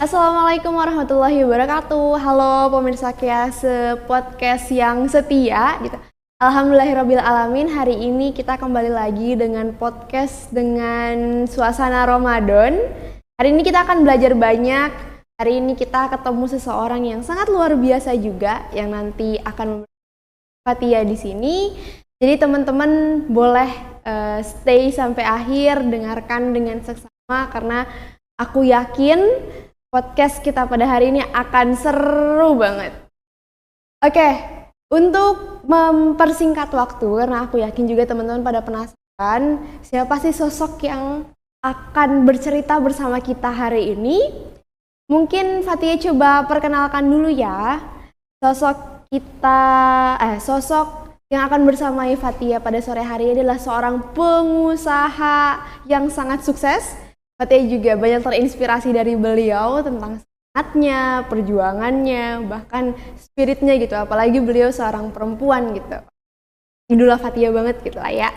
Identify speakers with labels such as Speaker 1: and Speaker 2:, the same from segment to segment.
Speaker 1: Assalamualaikum warahmatullahi wabarakatuh. Halo pemirsa Kiase Podcast yang setia gitu. Alhamdulillahirrabbilalamin, hari ini kita kembali lagi dengan podcast dengan suasana Ramadan. Hari ini kita akan belajar banyak. Hari ini kita ketemu seseorang yang sangat luar biasa juga yang nanti akan memberi Fatia di sini. Jadi teman-teman boleh stay sampai akhir, dengarkan dengan seksama karena aku yakin podcast kita pada hari ini akan seru banget. Oke, untuk mempersingkat waktu, karena aku yakin juga teman-teman pada penasaran siapa sih sosok yang akan bercerita bersama kita hari ini. Mungkin Fatia coba perkenalkan dulu ya. Sosok yang akan bersamai Fatia pada sore hari ini adalah seorang pengusaha yang sangat sukses. Fatia juga banyak terinspirasi dari beliau tentang semangatnya, perjuangannya, bahkan spiritnya gitu. Apalagi beliau seorang perempuan gitu. Idola Fatia banget gitu lah ya.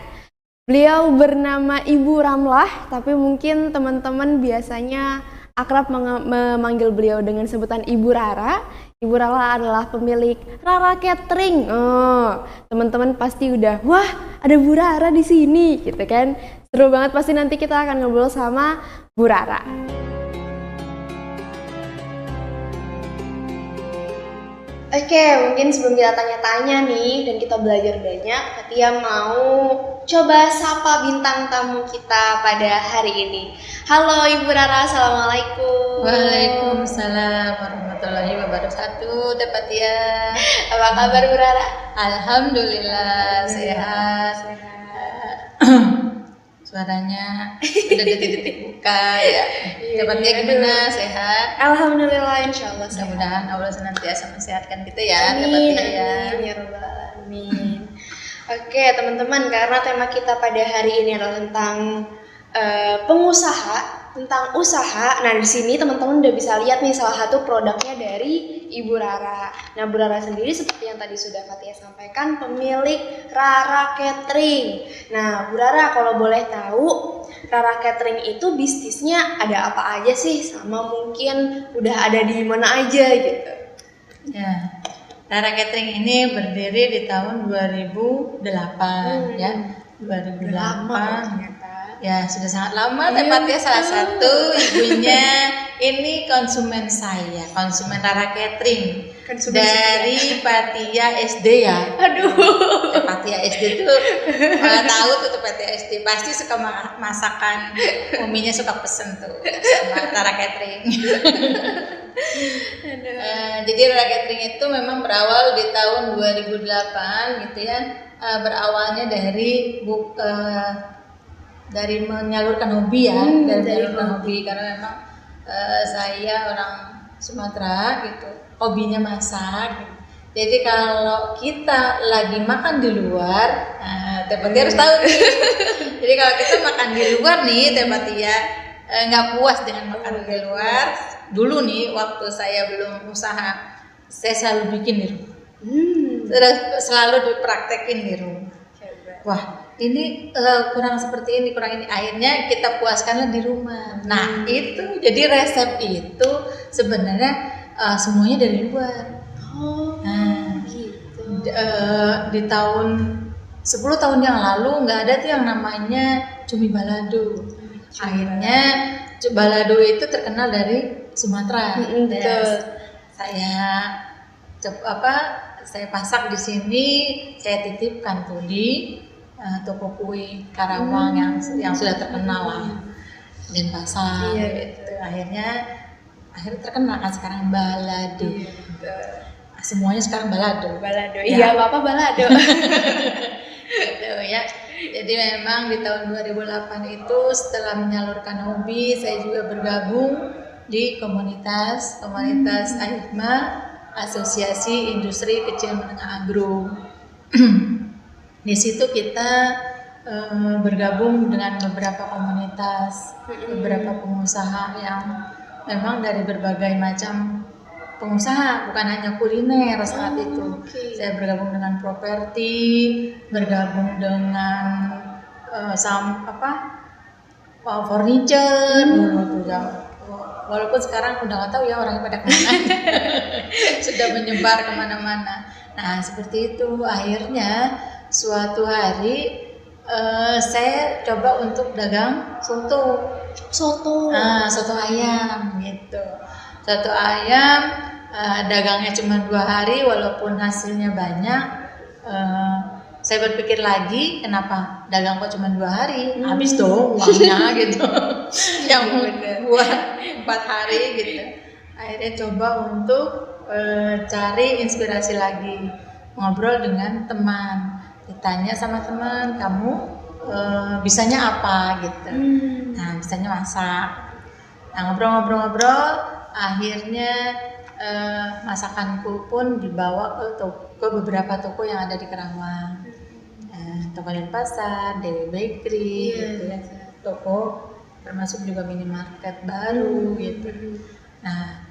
Speaker 1: Beliau bernama Ibu Ramlah, tapi mungkin teman-teman biasanya akrab memanggil beliau dengan sebutan Ibu Rara. Ibu Rara adalah pemilik Rara Catering. Teman-teman pasti udah, wah ada Bu Rara di sini, gitu kan? Seru banget, pasti nanti kita akan ngobrol sama Bu Rara. Oke, mungkin sebelum kita tanya-tanya nih dan kita belajar banyak, Fatia mau coba sapa bintang tamu kita pada hari ini. Halo Ibu Rara, Assalamualaikum.
Speaker 2: Waalaikumsalam warahmatullahi wabarakatuh. Fatia.
Speaker 1: Apa kabar Bu Rara?
Speaker 2: Alhamdulillah sehat. Suaranya udah detik-detik buka ya. Fatia gimana? Sehat?
Speaker 1: Alhamdulillah, insyaallah sehat.
Speaker 2: Mudah-mudahan Allah senantiasa mensehatkan kita ya.
Speaker 1: Amin,
Speaker 2: Fatia.
Speaker 1: amin ya rabbal alamin. Oke teman-teman, karena tema kita pada hari ini adalah tentang pengusaha, tentang usaha. Nah di sini teman-teman udah bisa lihat nih salah satu produknya dari Ibu Rara. Nah Bu Rara sendiri seperti yang tadi sudah Fatia sampaikan, pemilik Rara Catering. Nah Bu Rara, kalau boleh tahu Rara Catering itu bisnisnya ada apa aja sih, sama mungkin udah ada di mana aja gitu?
Speaker 2: Ya. Rara Catering ini berdiri di tahun 2008 ya. 2008.
Speaker 1: Lama
Speaker 2: Ya sudah sangat lama, tepatnya salah satu ibunya ini konsumen saya, konsumen Rara Catering dari Patia SD ya.
Speaker 1: Aduh.
Speaker 2: Patia SD tuh tahu tuh Patia SD pasti suka masakan, uminya suka pesen tuh sama Rara Catering. Jadi Rara Catering itu memang berawal di tahun 2008 gitu ya. Berawalnya dari menyalurkan hobi ya, dari menyalurkan hobi karena memang saya orang Sumatera gitu, hobinya masak. Jadi kalau kita lagi makan di luar, Fatia harus tahu nih. Jadi kalau kita makan di luar nih, Fatia nggak puas dengan makan di luar. Dulu nih waktu saya belum usaha, saya selalu bikin di rumah. Selalu dipraktekin di rumah. Wah, ini kurang seperti ini, kurang ini, akhirnya kita puaskanlah di rumah. Nah itu jadi resep itu sebenarnya semuanya dari luar. Gitu. Di tahun 10 tahun yang lalu nggak ada tuh yang namanya cumi balado. Akhirnya balado itu terkenal dari Sumatera. Saya pasak di sini, saya titipkan tuh di toko kue Karawang yang sudah terkenal lah, Denpasar. Gitu. Akhirnya terkenal kan sekarang balado. Semuanya sekarang balado.
Speaker 1: Ya. Iya, apa balado.
Speaker 2: Gitu ya. Jadi memang di tahun 2008 itu setelah menyalurkan hobi, saya juga bergabung di komunitas AIKMA, Asosiasi Industri Kecil Menengah Agro. Di situ kita bergabung dengan beberapa komunitas, beberapa pengusaha yang memang dari berbagai macam pengusaha, bukan hanya kuliner saat itu. Saya bergabung dengan properti, bergabung dengan furniture dulu tuh ya. Walaupun sekarang udah nggak tahu ya orangnya pada kemana. Sudah menyebar kemana-mana. Nah seperti itu, akhirnya suatu hari saya coba untuk dagang soto. Soto ayam gitu. Soto ayam dagangnya cuma 2 hari, walaupun hasilnya banyak. Saya berpikir lagi, kenapa dagang kok cuma 2 hari, habis dong uangnya gitu. Yang buat 4 hari gitu. Akhirnya coba untuk cari inspirasi lagi, ngobrol dengan teman, ditanya sama teman, kamu bisanya apa gitu. Nah bisanya masak. Nah ngobrol-ngobrol, akhirnya masakanku pun dibawa ke beberapa toko yang ada di Kerawang. Toko Denpasar, Dewi Bakery, gitu ya. Toko termasuk juga minimarket baru gitu. Nah,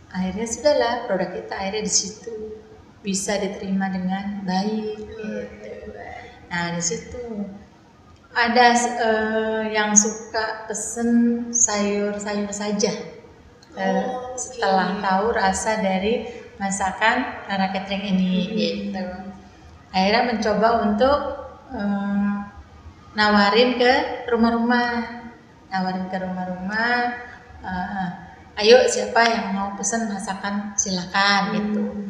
Speaker 2: akhirnya sudahlah produk kita akhirnya di situ bisa diterima dengan baik. Gitu. Nah, di situ ada yang suka pesen sayur-sayur saja. Setelah tahu rasa dari masakan Rara Catering ini, gitu. Akhirnya mencoba untuk nawarin ke rumah-rumah, ayo siapa yang mau pesan masakan silakan gitu.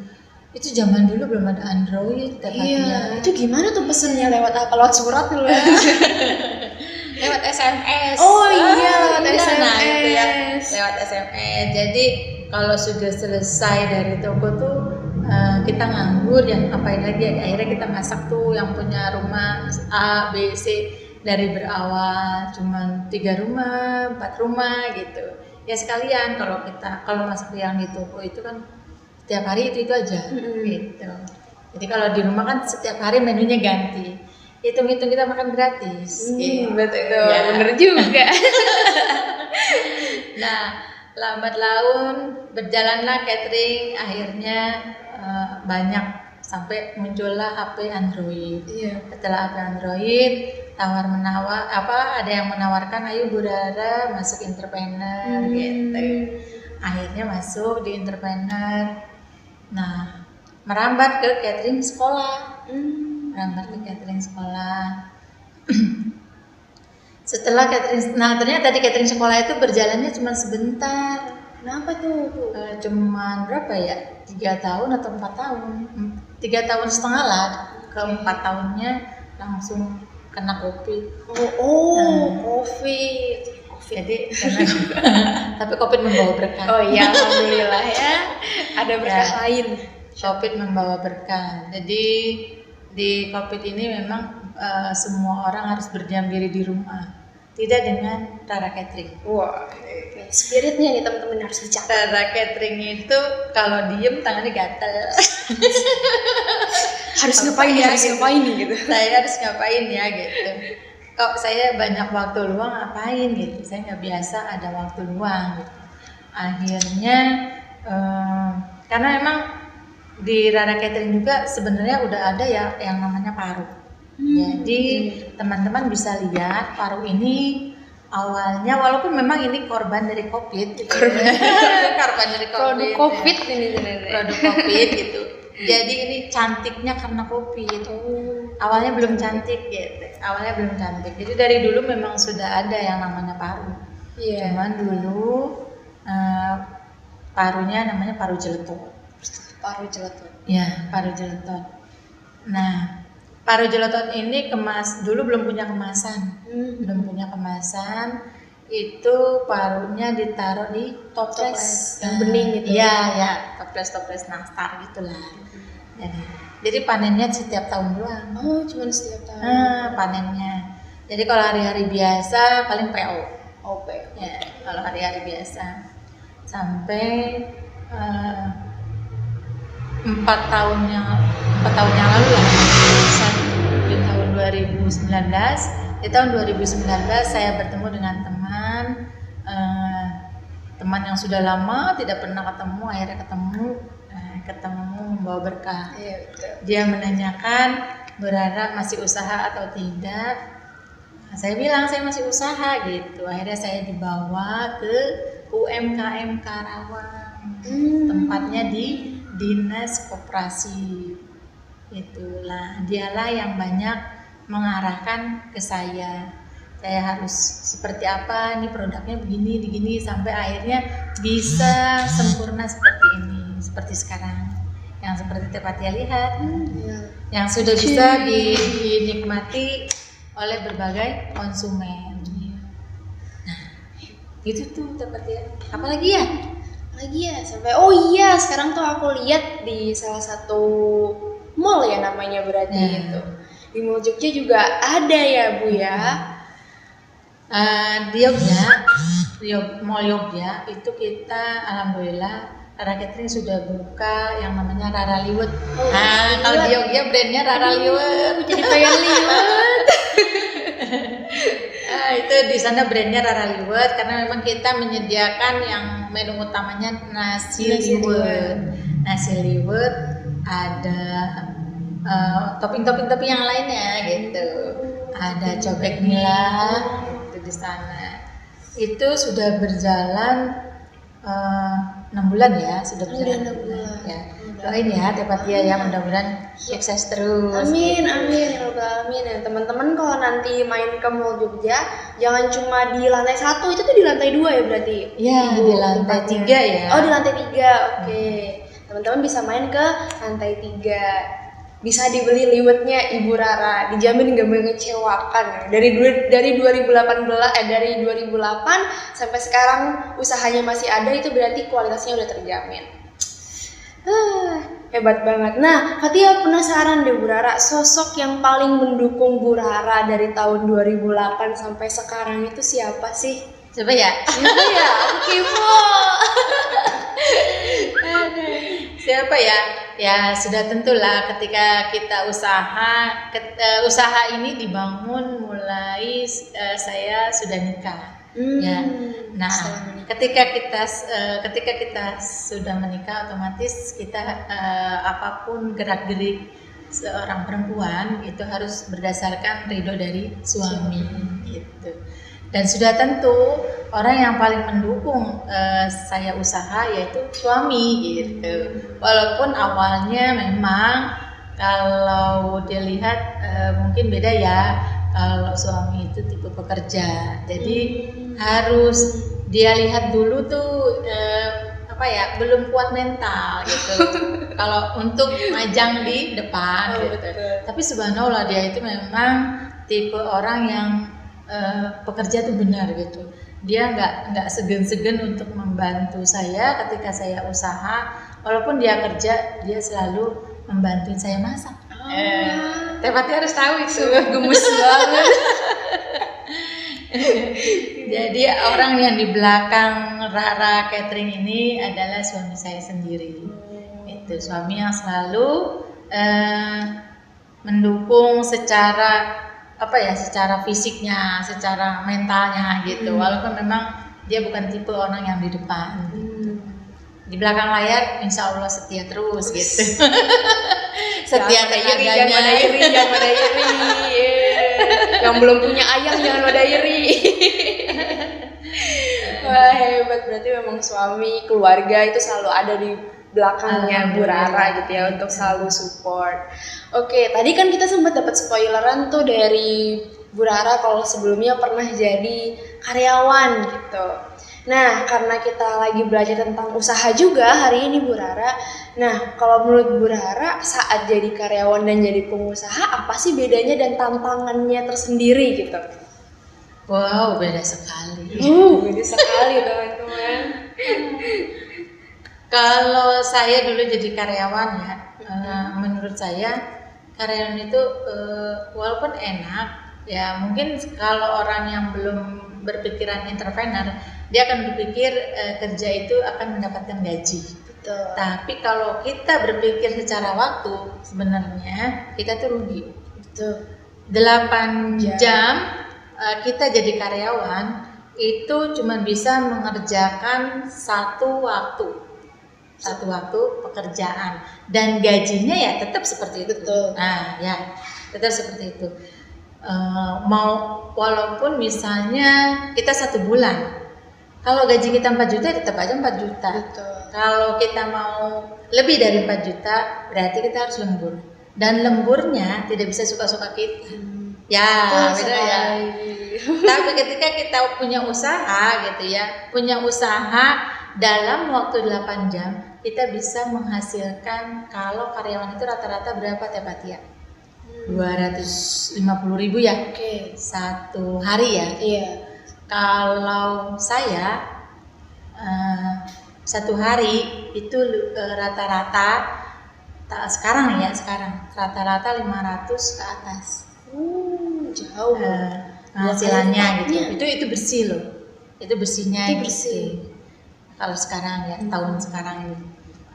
Speaker 2: Itu zaman dulu belum ada Android,
Speaker 1: Iya. Itu gimana tuh pesennya, lewat apa? Lewat surat dulu ya?
Speaker 2: Lewat SMS.
Speaker 1: Oh iya, lewat SMS.
Speaker 2: Nah, itu ya, lewat SMS. Jadi kalau sudah selesai dari toko tuh kita nganggur, yang ngapain lagi ya? Akhirnya kita masak tuh yang punya rumah A, B, C dari berawal cuman 3 rumah, 4 rumah gitu. Ya sekalian kalau masak yang di toko itu kan setiap hari itu aja gitu. Jadi kalau di rumah kan setiap hari menunya ganti. Hitung-hitung kita makan gratis.
Speaker 1: Betul,
Speaker 2: ya.
Speaker 1: bener juga.
Speaker 2: Nah, lambat laun berjalanlah catering, akhirnya banyak sampai muncullah HP Android. Setelah HP Android, tawar-menawar ada yang menawarkan ayo Bu Rara masuk entrepreneur gitu. Akhirnya masuk di entrepreneur. Nah, merambat ke catering sekolah. Setelah catering, nah ternyata di catering sekolah itu berjalannya cuma sebentar.
Speaker 1: Kenapa tuh?
Speaker 2: Cuman berapa ya? 3 tahun atau 4 tahun? 3 tahun setengah lah. Ke 4 tahunnya langsung kena COVID.
Speaker 1: COVID.
Speaker 2: Jadi tapi COVID membawa berkah.
Speaker 1: Oh iya, alhamdulillah ya. Ada berkah lain.
Speaker 2: COVID membawa berkah. Jadi di COVID ini memang semua orang harus berdiam diri di rumah. Tidak dengan Rara Catering.
Speaker 1: Wah, spiritnya nih teman-teman harus dicatat.
Speaker 2: Rara Catering itu kalau diem tangannya gatel.
Speaker 1: Harus ngapain ya? Harus ngapain gitu.
Speaker 2: Saya harus ngapain ya gitu. Kok saya banyak waktu luang ngapain gitu. Saya nggak biasa ada waktu luang gitu. Akhirnya karena emang di Rara Catering juga sebenarnya udah ada ya yang namanya paru. Jadi teman-teman bisa lihat paru ini awalnya, walaupun memang ini korban dari COVID, korban dari COVID,
Speaker 1: Produk COVID ini
Speaker 2: produk COVID gitu. Jadi ini cantiknya karena COVID. Awalnya belum cantik gitu. Jadi dari dulu memang sudah ada yang namanya paru. Cuman dulu parunya namanya paru jeletot. Ya, paru jeletot. Nah, paru jeletot ini dulu belum punya kemasan. Itu parunya ditaruh di toples
Speaker 1: yang bening gitu.
Speaker 2: Iya, toples nastar gitulah. Jadi panennya setiap tahun doang.
Speaker 1: Oh, cuma setiap tahun.
Speaker 2: Panennya. Jadi kalau hari-hari biasa paling PO.
Speaker 1: PO.
Speaker 2: Ya, kalau hari-hari biasa. Sampai 4 tahun yang lalu lah, di tahun 2019. Di tahun 2019 saya bertemu dengan teman yang sudah lama tidak pernah ketemu, akhirnya ketemu membawa berkah.
Speaker 1: Iya, betul.
Speaker 2: Dia menanyakan, Bu Rara masih usaha atau tidak? Saya bilang saya masih usaha gitu. Akhirnya saya dibawa ke UMKM Karawang. Tempatnya di Dinas Koperasi. Itulah dialah yang banyak mengarahkan ke saya. Saya harus seperti apa, nih produknya begini sampai akhirnya bisa sempurna seperti ini, seperti sekarang. Yang seperti Tepatia lihat, yang sudah bisa dinikmati oleh berbagai konsumen. Nah, itu tuh Tepatia. Apalagi ya?
Speaker 1: Sampai sekarang tuh aku lihat di salah satu mall ya namanya berarti itu. Di Mall Jogja juga ada ya Bu ya.
Speaker 2: Di Jogja, Mall Jogja itu kita alhamdulillah Rara Catering sudah buka yang namanya Rara Liwet. Kalau di Jogja brandnya Rara Liwet.
Speaker 1: Jadi kayak liwet.
Speaker 2: Itu di sana brandnya Rara Liwet karena memang kita menyediakan yang menu utamanya nasi liwet. Nasi liwet ada topping yang lainnya gitu. Ada cobek nila itu di sana. Itu sudah berjalan 6 bulan ya, sudah berjalan 6 bulan. Ya. Doain ya Tepatia ya, mudah-mudahan sukses terus.
Speaker 1: Amin, amin, ya Rabbal alamin. Ya, teman-teman kalau nanti main ke Mall Jogja, jangan cuma di lantai 1, itu tuh di lantai 2 ya berarti?
Speaker 2: Iya, di lantai 3 ya.
Speaker 1: Oh, di lantai 3, oke. Teman-teman bisa main ke lantai 3. Bisa dibeli liwetnya Ibu Rara, dijamin gak mengecewakan. Dari 2008 sampai sekarang usahanya masih ada, itu berarti kualitasnya udah terjamin. Hebat banget. Nah, Fatia penasaran deh Bu Rara, sosok yang paling mendukung Bu Rara dari tahun 2008 sampai sekarang itu siapa sih?
Speaker 2: Coba ya.
Speaker 1: Siapa ya? Aku kepo.
Speaker 2: Siapa ya? Ya sudah tentulah ketika kita usaha ini dibangun mulai saya sudah nikah. Ya. Nah, ketika kita sudah menikah, otomatis kita apapun gerak-gerik seorang perempuan itu harus berdasarkan ridho dari suami gitu. Dan sudah tentu orang yang paling mendukung saya usaha yaitu suami gitu. Walaupun awalnya memang kalau dilihat mungkin beda ya. Kalau suami itu tipe pekerja, jadi harus dia lihat dulu tuh belum kuat mental gitu. Kalau untuk majang di depan gitu. Tapi subhanallah dia itu memang tipe orang yang pekerja tuh benar gitu. Dia nggak segan-segan untuk membantu saya ketika saya usaha. Walaupun dia kerja, dia selalu membantuin saya masak. Tepatia harus tahu itu.
Speaker 1: Gemes banget.
Speaker 2: Jadi orang yang di belakang Rara Catering ini adalah suami saya sendiri. Itu suami yang selalu mendukung secara fisiknya, secara mentalnya gitu. Walaupun memang dia bukan tipe orang yang di depan. Di belakang layar insya Allah setia terus gitu. Setia tenaganya.
Speaker 1: Jangan pada iri. Yang belum punya ayang jangan pada iri. Wah, hebat, berarti memang suami, keluarga itu selalu ada di belakangnya Bu Rara gitu ya untuk selalu support. Oke, tadi kan kita sempat dapat spoileran tuh dari Bu Rara kalau sebelumnya pernah jadi karyawan gitu. Nah, karena kita lagi belajar tentang usaha juga hari ini Bu Rara. Nah, kalau menurut Bu Rara saat jadi karyawan dan jadi pengusaha apa sih bedanya dan tantangannya tersendiri gitu?
Speaker 2: Wow, beda sekali.
Speaker 1: Beda sekali teman-teman.
Speaker 2: Kalau saya dulu jadi karyawan ya, menurut saya karyawan itu walaupun enak, ya mungkin kalau orang yang belum berpikiran entrepreneur, dia akan berpikir kerja itu akan mendapatkan gaji.
Speaker 1: Betul.
Speaker 2: Tapi kalau kita berpikir secara waktu, sebenarnya kita tuh rugi.
Speaker 1: Betul.
Speaker 2: 8 jam kita jadi karyawan itu cuma bisa mengerjakan satu waktu pekerjaan dan gajinya ya tetap seperti itu.
Speaker 1: Betul.
Speaker 2: Nah ya tetap seperti itu. mau walaupun misalnya kita 1 bulan, kalau gaji kita 4 juta tetap aja 4 juta.
Speaker 1: Betul.
Speaker 2: Kalau kita mau lebih dari 4 juta berarti kita harus lembur, dan lemburnya tidak bisa suka-suka kita. Ya, beda ya. Tapi ketika kita punya usaha gitu ya, punya usaha dalam waktu 8 jam, kita bisa menghasilkan, kalau karyawan itu rata-rata berapa Teh Fatia? 250.000 ya?
Speaker 1: Oke.
Speaker 2: Satu hari ya?
Speaker 1: Iya.
Speaker 2: Kalau saya satu hari itu rata-rata sekarang nih ya, rata-rata 500 ke atas.
Speaker 1: Jauh.
Speaker 2: Penghasilannya gitu. Itu bersih loh. Itu bersihnya
Speaker 1: Itu bersih.
Speaker 2: gitu. Kalau sekarang ya, tahun sekarang ini.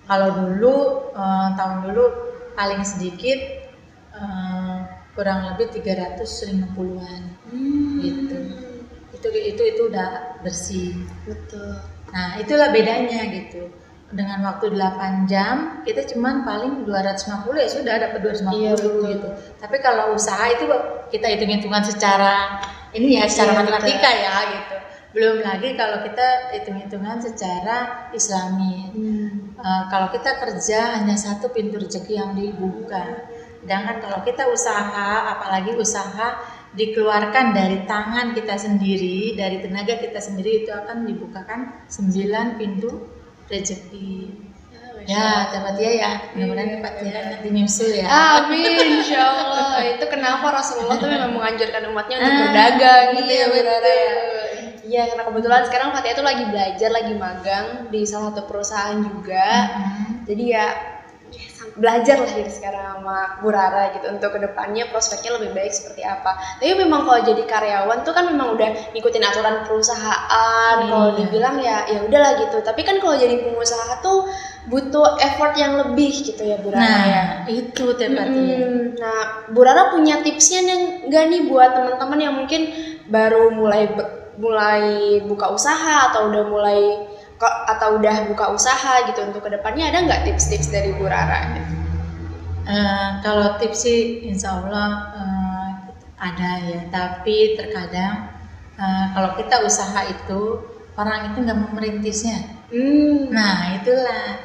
Speaker 2: Kalau dulu tahun dulu paling sedikit kurang lebih 350-an gitu. Itu udah bersih.
Speaker 1: Betul.
Speaker 2: Nah, itulah bedanya gitu. Dengan waktu 8 jam kita cuman paling 250 ya sudah dapat 250
Speaker 1: Iya, betul.
Speaker 2: gitu. Tapi kalau usaha itu kita hitung-hitungan secara ini ya, secara matematika ya gitu. Belum lagi kalau kita hitung-hitungan secara Islami. Kalau kita kerja hanya satu pintu rezeki yang dibuka. Sedangkan kalau kita usaha, apalagi usaha dikeluarkan dari tangan kita sendiri, dari tenaga kita sendiri, itu akan dibukakan 9 pintu rezeki. Ya, Teh Fatia ya, mudah-mudahan Teh Fatia nanti nyusul ya.
Speaker 1: Amin, insya Allah. Itu kenapa Rasulullah tuh memang menganjurkan umatnya untuk berdagang gitu ya, Bu Rara ya. Iya, karena kebetulan sekarang Fatia tuh lagi belajar, lagi magang di salah satu perusahaan juga. Jadi ya belajar lah dari sekarang sama Bu Rara gitu untuk kedepannya prospeknya lebih baik seperti apa. Tapi memang kalau jadi karyawan tuh kan memang udah ngikutin aturan perusahaan. Kalau dibilang ya udahlah gitu. Tapi kan kalau jadi pengusaha tuh butuh effort yang lebih gitu ya Bu Rara ya.
Speaker 2: Itu Teh Fatia.
Speaker 1: Nah, Bu Rara punya tipsnya nggak nih buat teman-teman yang mungkin baru mulai buka usaha atau udah buka usaha gitu, untuk kedepannya ada nggak tips-tips dari Bu Rara?
Speaker 2: Kalau tips sih insya Allah ada ya, tapi terkadang kalau kita usaha itu orang itu nggak mau merintisnya. Nah itulah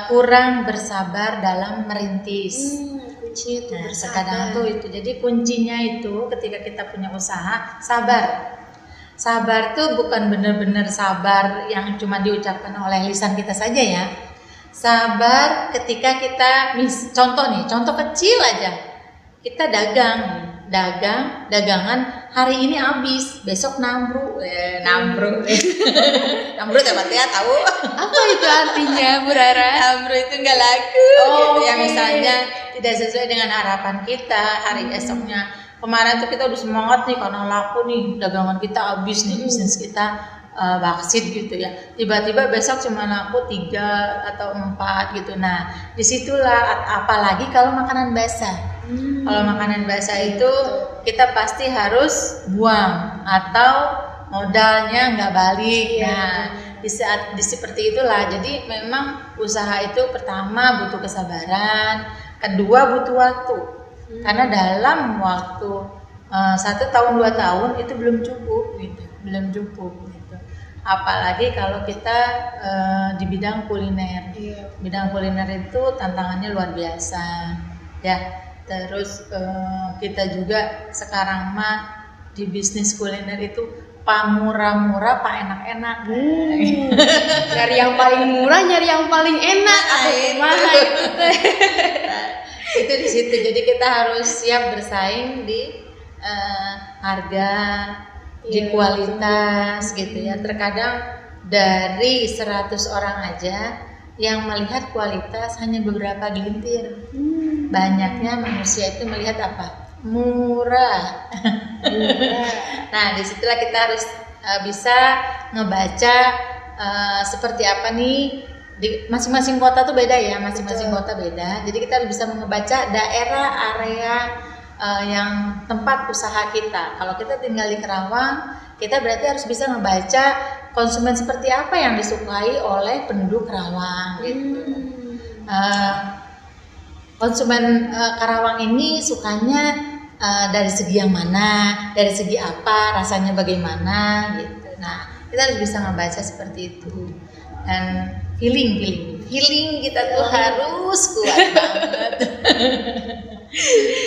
Speaker 2: kurang bersabar dalam merintis.
Speaker 1: Kuncinya itu bersabar.
Speaker 2: Terkadang tuh itu, jadi kuncinya itu ketika kita punya usaha, sabar. Sabar tuh bukan benar-benar sabar yang cuma diucapkan oleh lisan kita saja ya. Sabar ketika kita contoh kecil aja. Kita dagangan hari ini habis, besok nambru. Nambru Teh Fatia tahu?
Speaker 1: Apa itu artinya Bu Rara?
Speaker 2: Nambru itu nggak laku gitu ya, misalnya tidak sesuai dengan harapan kita hari esoknya. Kemarin tuh kita udah semangat nih karena laku nih, dagangan kita habis nih, bisnis kita baksit gitu ya. Tiba-tiba besok cuma laku 3 atau 4 gitu. Nah, disitulah, apalagi kalau makanan basah. Kalau makanan basah itu kita pasti harus buang atau modalnya nggak balik. Nah, di saat seperti itulah. Jadi memang usaha itu pertama butuh kesabaran, kedua butuh waktu. Karena dalam waktu 1 tahun 2 tahun itu belum cukup gitu. Apalagi kalau kita di bidang kuliner. Bidang kuliner itu tantangannya luar biasa ya. Terus kita juga sekarang mah di bisnis kuliner itu pak murah-murah, pak enak-enak.
Speaker 1: Nyari yang paling murah, nyari yang paling enak. Gimana itu teh?
Speaker 2: Itu di situ. Jadi kita harus siap bersaing di harga, di kualitas gitu ya. Terkadang dari 100 orang aja yang melihat kualitas hanya beberapa gelintir. Banyaknya manusia itu melihat apa? Murah. Nah, disitulah kita harus bisa ngebaca seperti apa nih. Di masing-masing kota tuh beda ya, masing-masing kota beda. Jadi kita harus bisa membaca daerah, area yang tempat usaha kita. Kalau kita tinggal di Kerawang, kita berarti harus bisa membaca konsumen seperti apa yang disukai oleh penduduk Kerawang gitu. Konsumen Karawang ini sukanya dari segi yang mana, dari segi apa, rasanya bagaimana gitu. Nah, kita harus bisa ngebaca seperti itu. Dan feeling kita tuh harus kuat banget.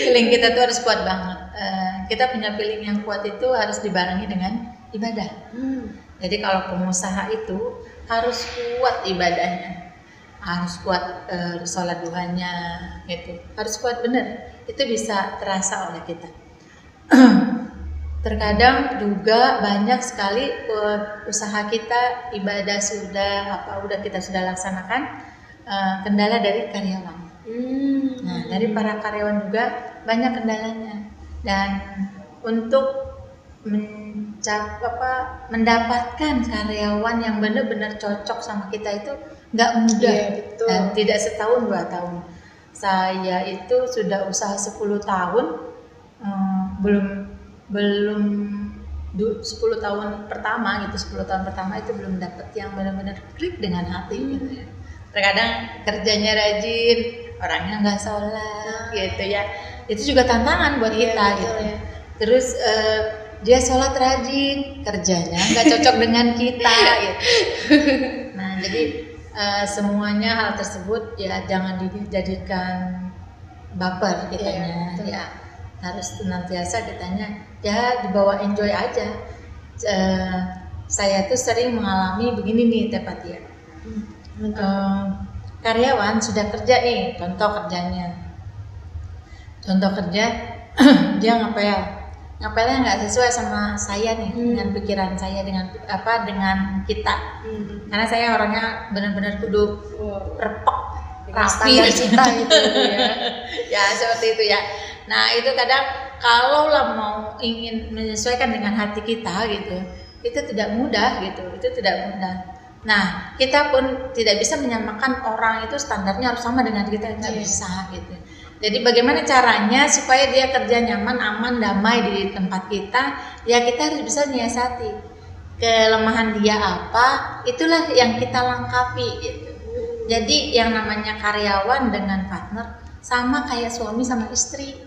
Speaker 2: Feeling kita tuh harus kuat banget. Kita punya feeling yang kuat itu harus dibarengi dengan ibadah. Jadi kalau pengusaha itu harus kuat ibadahnya, harus kuat sholat duhanya, gitu. Harus kuat bener. Itu bisa terasa oleh kita. Terkadang juga banyak sekali usaha kita, ibadah udah kita sudah laksanakan, kendala dari karyawan. Nah, dari para karyawan juga banyak kendalanya. Dan untuk mendapatkan karyawan yang benar-benar cocok sama kita itu nggak mudah.
Speaker 1: Betul.
Speaker 2: Dan tidak setahun 2 tahun. Saya itu sudah usaha 10 tahun, belum 10 tahun pertama gitu, 10 tahun pertama itu belum dapet yang benar-benar klik dengan hati gitu ya. Terkadang kerjanya rajin, orangnya nggak sholat gitu ya. Itu juga tantangan buat kita gitu. Ya. Terus dia sholat rajin, kerjanya nggak cocok dengan kita gitu. Nah, jadi semuanya hal tersebut ya jangan dijadikan baper kitanya ya. Harus senantiasa kitanya ya dibawa enjoy aja. Saya tuh sering mengalami begini nih Teh Fathia. Karyawan sudah kerja nih, contoh kerja dia ngapelnya nggak sesuai sama saya nih, dengan pikiran saya, dengan kita. Karena saya orangnya benar-benar kudu repek, rapi
Speaker 1: kita gitu ya.
Speaker 2: Ya seperti itu ya. Nah itu kadang kalau lah mau ingin menyesuaikan dengan hati kita gitu, itu tidak mudah gitu, itu tidak mudah. Nah kita pun tidak bisa menyamakan orang itu standarnya harus sama dengan kita, nggak bisa gitu. Jadi bagaimana caranya supaya dia kerja nyaman, aman, damai di tempat kita? Ya kita harus bisa nyiasati kelemahan dia apa, itulah yang kita lengkapi gitu. Jadi yang namanya karyawan dengan partner sama kayak suami sama istri.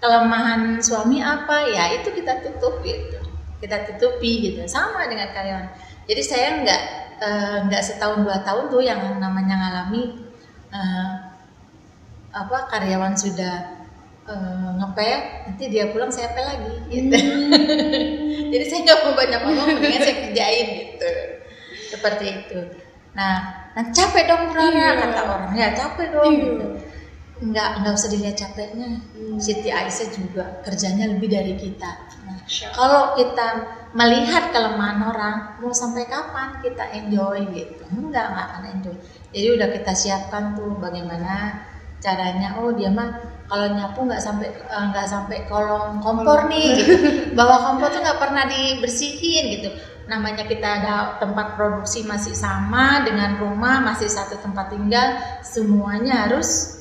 Speaker 2: Kelemahan suami apa ya itu kita tutup gitu, kita tutupi gitu, sama dengan karyawan. Jadi saya nggak setahun 2 tahun tuh yang namanya ngalami karyawan sudah ngepel, nanti dia pulang saya pel lagi gitu. Jadi saya nggak mau banyak ngomong, mendingan saya kerjain gitu, seperti itu. Nah capek dong Rara, kata orang ya capek dong gitu. Nggak usah dilihat capeknya. Siti Aisyah juga kerjanya lebih dari kita. Nah, kalau kita melihat kelemahan orang, mau sampai kapan kita enjoy gitu? Nggak akan enjoy. Jadi udah kita siapkan tuh bagaimana caranya. Oh dia mah kalau nyapu nggak sampai kolong kompor nih gitu. Bawah kompor tuh nggak pernah dibersihin gitu. Namanya kita ada tempat produksi masih sama dengan rumah, masih satu tempat tinggal, semuanya harus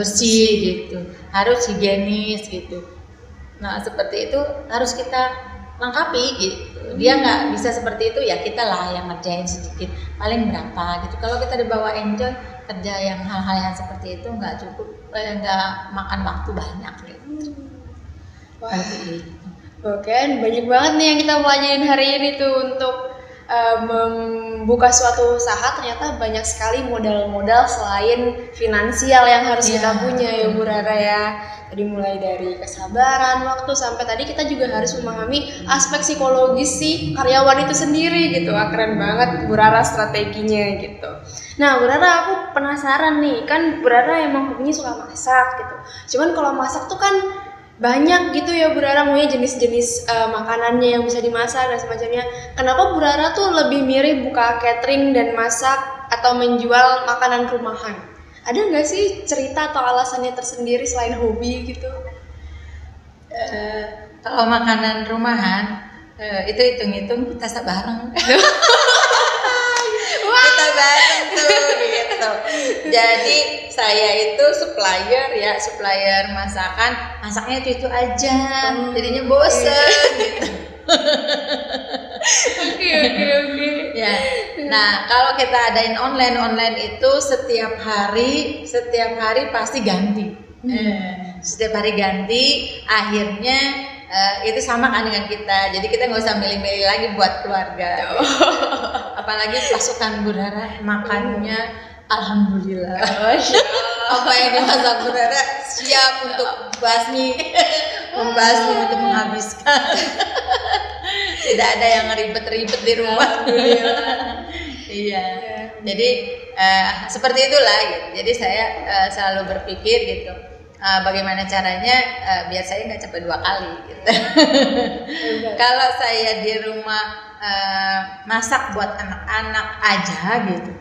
Speaker 2: bersih gitu, harus higienis gitu. Nah seperti itu harus kita lengkapi gitu. Dia nggak bisa seperti itu ya kita lah yang ngerjain sedikit, paling berapa gitu. Kalau kita dibawa enjoy kerja yang hal-hal yang seperti itu nggak cukup, nggak makan waktu banyak gitu.
Speaker 1: Wah, oke, banyak banget nih yang kita pelajarin hari ini tuh untuk membuka suatu usaha. Ternyata banyak sekali modal-modal selain finansial yang harus kita punya ya Bu Rara ya. Tadi mulai dari kesabaran, waktu, sampai tadi kita juga harus memahami aspek psikologis si karyawan itu sendiri gitu. Keren banget Bu Rara strateginya gitu. Nah Bu Rara, aku penasaran nih, kan Bu Rara emang hobinya suka masak gitu. Cuman kalau masak tuh kan banyak gitu ya Bu Rara, maunya jenis-jenis makanannya yang bisa dimasak dan semacamnya. Kenapa Bu Rara tuh lebih mirip buka catering dan masak atau menjual makanan rumahan? Ada nggak sih cerita atau alasannya tersendiri selain hobi gitu?
Speaker 2: Kalau makanan rumahan itu hitung-hitung kita bareng. Kita bareng tuh gitu. Jadi saya itu supplier masaknya itu aja, jadinya bosen gitu. Oke. Ya. Nah, kalau kita adain online itu setiap hari pasti ganti. Setiap hari ganti, akhirnya itu sama kan dengan kita. Jadi kita nggak usah milih-milih lagi buat keluarga. Apalagi pasukan Bu Rara makannya alhamdulillah. Apa yang dimasak Bu Rara siap untuk membasmi untuk menghabiskan. Tidak ada yang ribet-ribet di rumah. Iya. Jadi seperti itulah gitu. Jadi saya selalu berpikir gitu. Bagaimana caranya biar saya nggak capek 2 kali gitu. Kalau saya di rumah masak buat anak-anak aja gitu,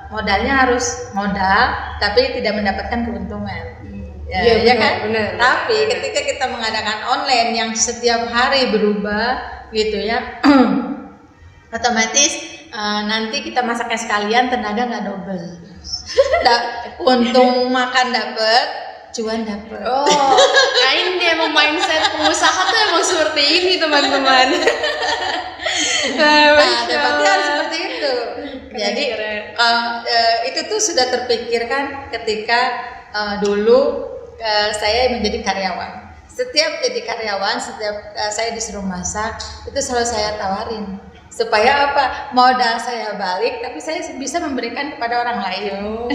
Speaker 2: modalnya harus modal tapi tidak mendapatkan keuntungan. Ya kan?
Speaker 1: Benar.
Speaker 2: Tapi ketika kita mengadakan online yang setiap hari berubah gitu ya, otomatis nanti kita masaknya sekalian, tenaga nggak double. Untung makan dapet, cuan dapet.
Speaker 1: Nah ini emang mindset pengusaha tuh emang seperti ini teman-teman.
Speaker 2: Tepatnya harus seperti itu. Jadi itu tuh sudah terpikirkan ketika dulu saya menjadi karyawan. Setiap jadi karyawan, setiap saya disuruh masak, itu selalu saya tawarin. Supaya apa? Modal saya balik, tapi saya bisa memberikan kepada orang lain.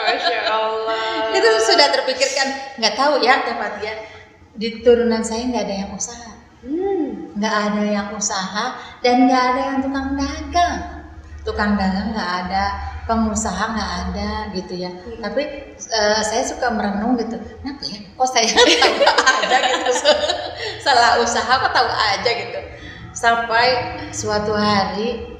Speaker 1: Masya Allah.
Speaker 2: Itu sudah terpikirkan. Nggak tahu ya tepatnya. Di turunan saya nggak ada yang usaha. Nggak ada yang usaha dan nggak ada yang tukang dagang. Tukang dagang nggak ada, pengusaha nggak ada gitu ya. Tapi saya suka merenung gitu. Kenapa ya? Kok saya tahu aja gitu. Salah usaha kok tahu aja gitu. Sampai suatu hari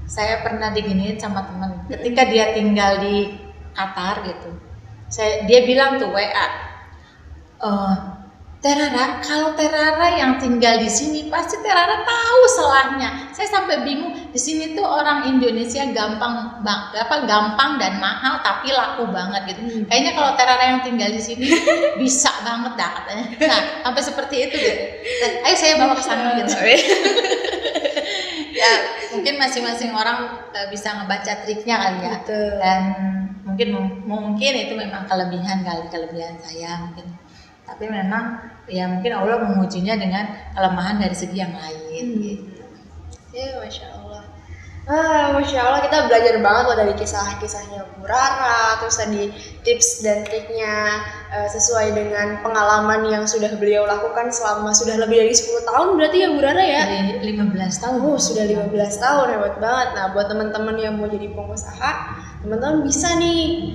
Speaker 2: saya pernah diginiin sama teman. Ketika dia tinggal di Qatar gitu, dia bilang tuh WA, Terara, kalau Terara yang tinggal di sini pasti Terara tahu salahnya. Saya sampai bingung. Di sini tuh orang Indonesia gampang dan mahal tapi laku banget gitu. Kayaknya kalau Terara yang tinggal di sini bisa banget dah katanya. Nah, sampai seperti itu gitu. Dan ayo saya bawa ke sana gitu. Ya, mungkin masing-masing orang bisa ngebaca triknya kali ya.
Speaker 1: Betul.
Speaker 2: Dan mungkin itu memang kelebihan saya mungkin. Tapi memang ya mungkin Allah mengujinya dengan kelemahan dari segi yang lain gitu.
Speaker 1: Ya, Masya Allah. Masya Allah, kita belajar banget loh dari kisah-kisahnya Bu Rara, terus tadi tips dan triknya sesuai dengan pengalaman yang sudah beliau lakukan selama sudah lebih dari 10 tahun berarti ya Bu Rara ya?
Speaker 2: Dari 15 tahun.
Speaker 1: Sudah 15 tahun, hebat banget. Nah, buat teman-teman yang mau jadi pengusaha, teman-teman bisa nih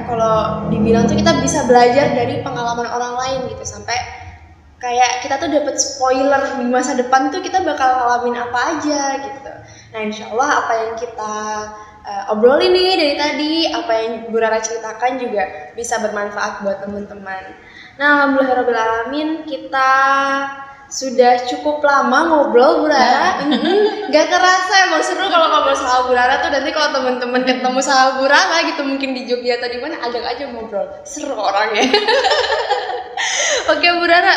Speaker 1: kalau dibilang tuh kita bisa belajar dari pengalaman orang lain gitu, sampai kayak kita tuh dapat spoiler di masa depan tuh kita bakal ngalamin apa aja gitu. Nah, insya Allah apa yang kita obrolin nih dari tadi, apa yang Bu Rara ceritakan juga bisa bermanfaat buat teman-teman. Nah, alhamdulillahirrahmanirrahim, kita sudah cukup lama ngobrol Bu Rara. Gak kerasa, emang seru kalau ngobrol sama Bu Rara tuh. Nanti kalau teman-teman ketemu sama Bu Rara gitu mungkin di Jogja atau di mana, ajak aja ngobrol. Seru orangnya. Oke Bu Rara,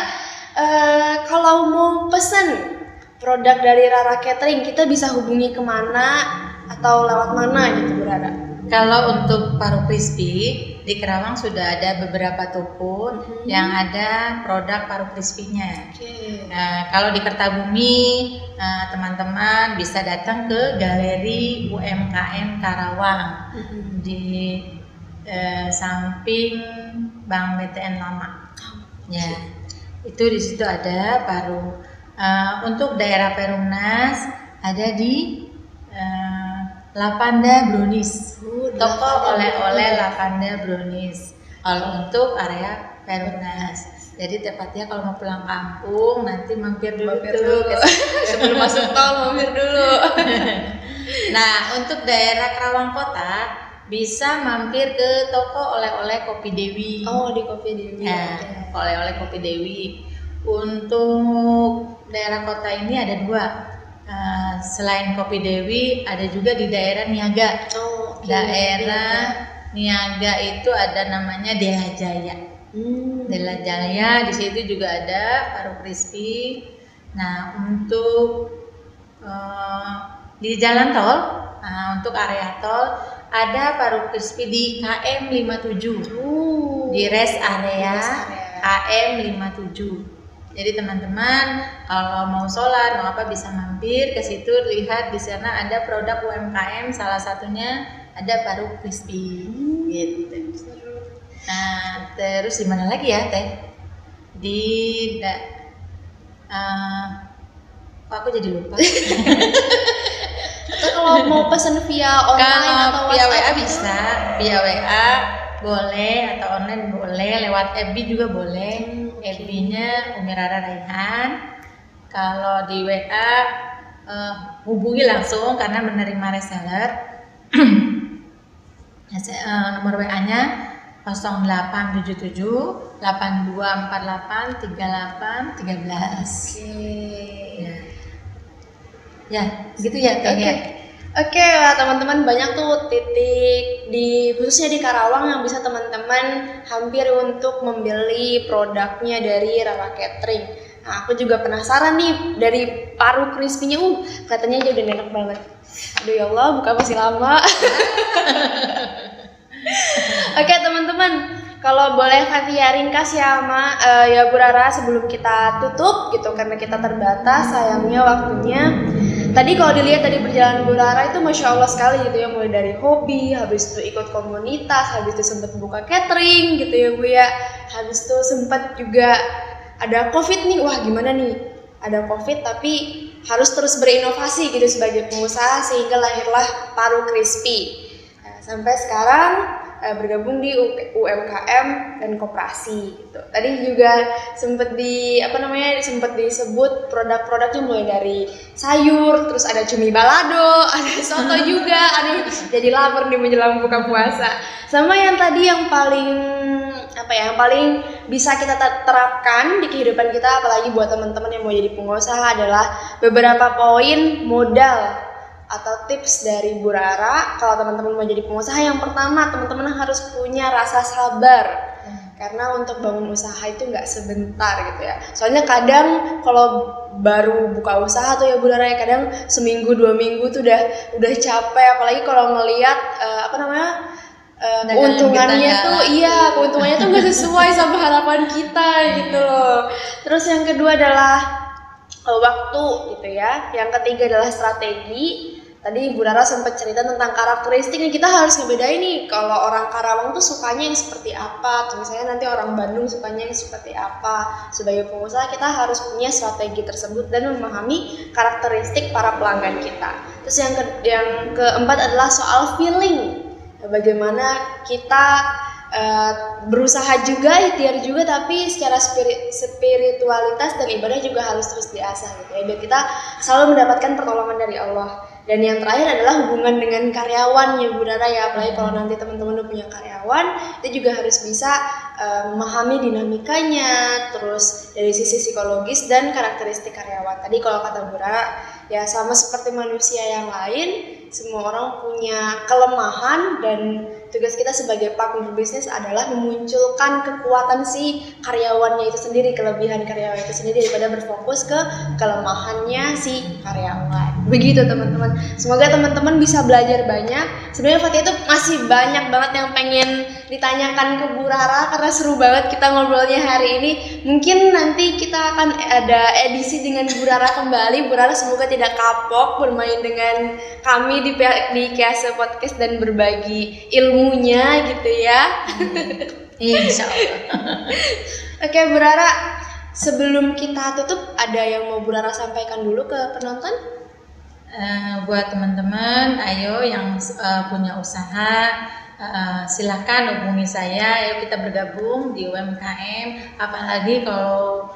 Speaker 1: kalau mau pesen produk dari Rara Catering, kita bisa hubungi kemana atau lewat mana gitu Bu Rara?
Speaker 2: Kalau untuk paru crispy di Kerawang sudah ada beberapa toko yang ada produk paru crispy-nya. Nah, kalau di Kertabumi teman-teman bisa datang ke Galeri UMKM Karawang di samping Bank BTN lama. Ya, itu di situ ada paru. Untuk daerah Perumnas ada di Lapanda Brownies, toko oleh-oleh Lapanda Brownies. Kalau untuk area Perumnas, jadi tepatnya kalau mau pulang kampung nanti mampir dulu
Speaker 1: Sebelum masuk tol mampir dulu.
Speaker 2: Nah, untuk daerah Kerawang Kota bisa mampir ke toko oleh-oleh Kopi Dewi.
Speaker 1: Oh, di Kopi Dewi.
Speaker 2: Nah, oleh-oleh Kopi Dewi. Untuk daerah kota ini ada 2. Selain Kopi Dewi ada juga di daerah Niaga. Daerah Niaga itu ada namanya Dela Jaya. Dela Jaya, di situ juga ada paru crispy. Nah, untuk di jalan tol, untuk area tol ada paru crispy di KM 57. di rest area KM 57. Jadi teman-teman kalau mau sholat mau apa bisa mampir ke situ, lihat di sana ada produk UMKM, salah satunya ada paru crispy gitu. Nah terus di mana lagi ya Teh? Aku jadi lupa.
Speaker 1: Atau kalau mau pesan via online
Speaker 2: Kalau
Speaker 1: atau
Speaker 2: via WA
Speaker 1: WhatsApp
Speaker 2: bisa, via WA boleh atau online boleh, lewat FB juga boleh. FB-nya Umi Rara Raihan. Kalau di WA hubungi langsung karena menerima reseller. Nomor WA-nya 0877 8248 3813. Ya, gitu ya Teh.
Speaker 1: Oke lah teman-teman, banyak tuh titik khususnya di Karawang yang bisa teman-teman hampir untuk membeli produknya dari Rara Catering. Nah, aku juga penasaran nih dari paru crispy-nya, katanya aja udah enak banget. Aduh ya Allah, buka masih lama. Oke teman-teman, kalau boleh Fathia ringkas ya ya Bu Rara sebelum kita tutup gitu, karena kita terbatas sayangnya waktunya. Tadi kalau dilihat dari perjalanan Bu Rara itu Masya Allah sekali gitu ya, mulai dari hobi, habis itu ikut komunitas, habis itu sempat buka catering gitu ya Bu ya, habis itu sempat juga ada COVID nih, wah gimana nih, ada COVID tapi harus terus berinovasi gitu sebagai pengusaha sehingga lahirlah Paru Crispy. Nah, sampai sekarang bergabung di UMKM dan koperasi gitu. Tadi juga sempat disebut produk-produknya mulai dari sayur, terus ada cumi balado, ada soto juga. Aduh, jadi lapar nih menjelang buka puasa. Sama yang tadi yang paling bisa kita terapkan di kehidupan kita, apalagi buat teman-teman yang mau jadi pengusaha, adalah beberapa poin modal atau tips dari Bu Rara. Kalau teman-teman mau jadi pengusaha, yang pertama teman-teman harus punya rasa sabar. Karena untuk bangun usaha itu nggak sebentar gitu ya. Soalnya kadang kalau baru buka usaha tuh ya Bu Rara, kadang seminggu 2 minggu tuh udah capek, apalagi kalau ngelihat keuntungannya tuh nggak sesuai sama harapan kita gitu loh. Terus yang kedua adalah waktu gitu ya. Yang ketiga adalah strategi. Tadi Bu Rara sempat cerita tentang karakteristiknya, kita harus ngebedain nih kalau orang Karawang tuh sukanya yang seperti apa, atau misalnya nanti orang Bandung sukanya yang seperti apa. Sebagai pengusaha kita harus punya strategi tersebut dan memahami karakteristik para pelanggan kita. Terus yang keempat adalah soal feeling. Bagaimana kita berusaha juga, ikhtiar juga, tapi secara spiritualitas dan ibadah juga harus terus diasah gitu ya, biar kita selalu mendapatkan pertolongan dari Allah. Dan yang terakhir adalah hubungan dengan karyawan ya Bu Rara ya, apalagi kalau nanti teman-teman udah punya karyawan, itu juga harus bisa memahami dinamikanya, terus dari sisi psikologis dan karakteristik karyawan. Tadi kalau kata Bu Rara ya sama seperti manusia yang lain, semua orang punya kelemahan dan tugas kita sebagai partner bisnis adalah memunculkan kekuatan si karyawannya itu sendiri, kelebihan karyawan itu sendiri, daripada berfokus ke kelemahannya si karyawan. Begitu teman-teman. Semoga teman-teman bisa belajar banyak. Sebenarnya Fathia itu masih banyak banget yang pengen ditanyakan ke Bu Rara karena seru banget kita ngobrolnya hari ini. Mungkin nanti kita akan ada edisi dengan Bu Rara kembali. Bu Rara semoga tidak kapok bermain dengan kami di Kiase Podcast dan berbagi ilmunya gitu ya.
Speaker 2: Insya Allah.
Speaker 1: Oke Bu Rara, sebelum kita tutup ada yang mau Bu Rara sampaikan dulu ke penonton?
Speaker 2: Buat teman-teman, ayo yang punya usaha, silakan hubungi saya. Ayo kita bergabung di UMKM. Apalagi kalau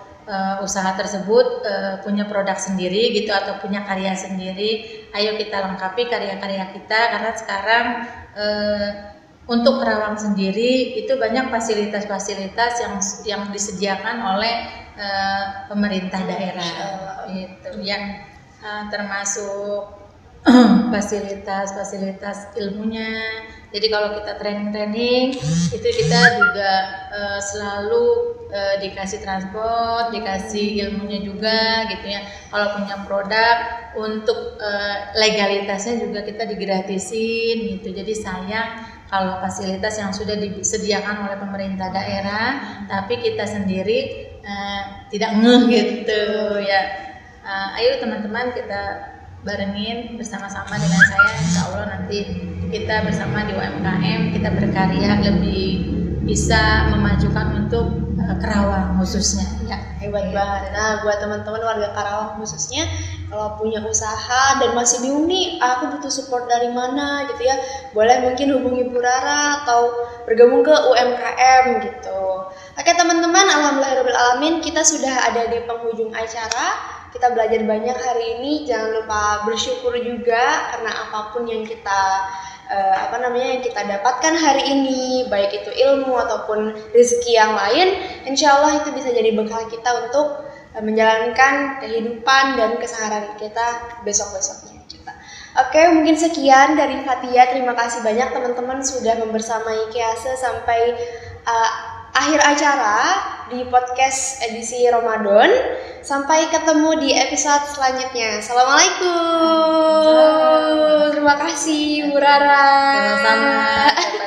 Speaker 2: usaha tersebut punya produk sendiri gitu atau punya karya sendiri, ayo kita lengkapi karya-karya kita, karena sekarang untuk Karawang sendiri itu banyak fasilitas-fasilitas yang disediakan oleh pemerintah daerah gitu, yang termasuk fasilitas ilmunya. Jadi kalau kita training itu kita juga selalu dikasih transport, dikasih ilmunya juga gitu ya. Kalau punya produk untuk legalitasnya juga kita digratisin gitu. Jadi sayang kalau fasilitas yang sudah disediakan oleh pemerintah daerah, tapi kita sendiri tidak ngeh gitu ya. Ayo teman-teman kita barengin bersama-sama dengan saya, insya Allah nanti kita bersama di UMKM kita berkarya lebih bisa memajukan untuk Karawang khususnya ya.
Speaker 1: Hebat banget. Nah, buat teman-teman warga Karawang khususnya, kalau punya usaha dan masih bingung nih, aku butuh support dari mana gitu ya, boleh mungkin hubungi Bu Rara atau bergabung ke UMKM gitu. Oke teman-teman, alhamdulillahirobbilalamin, kita sudah ada di penghujung acara. Kita belajar banyak hari ini. Jangan lupa bersyukur juga karena apapun yang kita yang kita dapatkan hari ini, baik itu ilmu ataupun rezeki yang lain, insya Allah itu bisa jadi bekal kita untuk menjalankan kehidupan dan keseharian kita besok-besoknya. Oke, mungkin sekian dari Fatia. Terima kasih banyak teman-teman sudah membersamai Kease sampai akhir acara di podcast edisi Ramadan. Sampai ketemu di episode selanjutnya. Assalamualaikum. Terima kasih Bu Rara.
Speaker 2: Sama-sama.